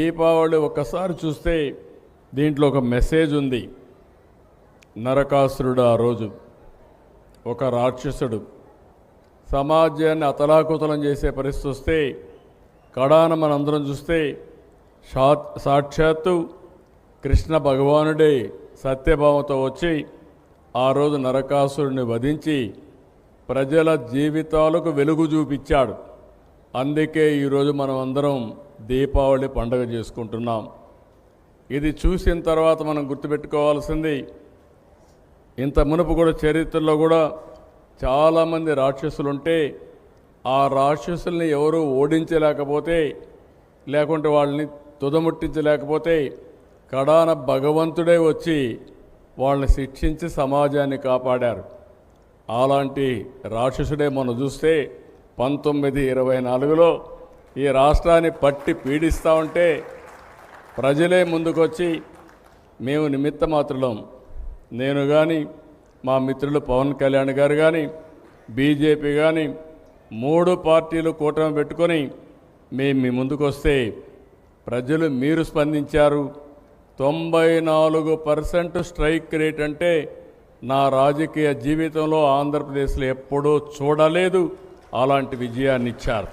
దీపావళి ఒక్కసారి చూస్తే దీంట్లో ఒక మెసేజ్ ఉంది. నరకాసురుడు ఆ రోజు ఒక రాక్షసుడు సమాజాన్ని అతలాకుతలం చేసే పరిస్థితి వస్తే కడాన మనందరం చూస్తే సాక్షాత్తు కృష్ణ భగవానుడే సత్యభావంతో వచ్చి ఆ రోజు నరకాసురుడిని వధించి ప్రజల జీవితాలకు వెలుగు చూపించాడు. అందుకే ఈరోజు మనం అందరం దీపావళి పండుగ చేసుకుంటున్నాం. ఇది చూసిన తర్వాత మనం గుర్తుపెట్టుకోవాల్సింది, ఇంత మునుపు కూడా చరిత్రలో కూడా చాలామంది రాక్షసులు ఉంటే ఆ రాక్షసుల్ని ఎవరూ ఓడించలేకపోతే, లేకుంటే వాళ్ళని తుదముట్టించలేకపోతే కడాన భగవంతుడే వచ్చి వాళ్ళని శిక్షించి సమాజాన్ని కాపాడారు. అలాంటి రాక్షసుడే మనం చూస్తే 1924లో ఈ రాష్ట్రాన్ని పట్టి పీడిస్తూ ఉంటే ప్రజలే ముందుకొచ్చి మేము నిమిత్త మాత్రులం, నేను కానీ మా మిత్రులు పవన్ కళ్యాణ్ గారు కానీ బీజేపీ కానీ 3 పార్టీలు కూటమి పెట్టుకొని మేము మీ ముందుకు వస్తే ప్రజలు మీరు స్పందించారు. 94% స్ట్రైక్ రేట్ అంటే నా రాజకీయ జీవితంలో ఆంధ్రప్రదేశ్లో ఎప్పుడూ చూడలేదు. అలాంటి విజయాన్ని ఇచ్చారు.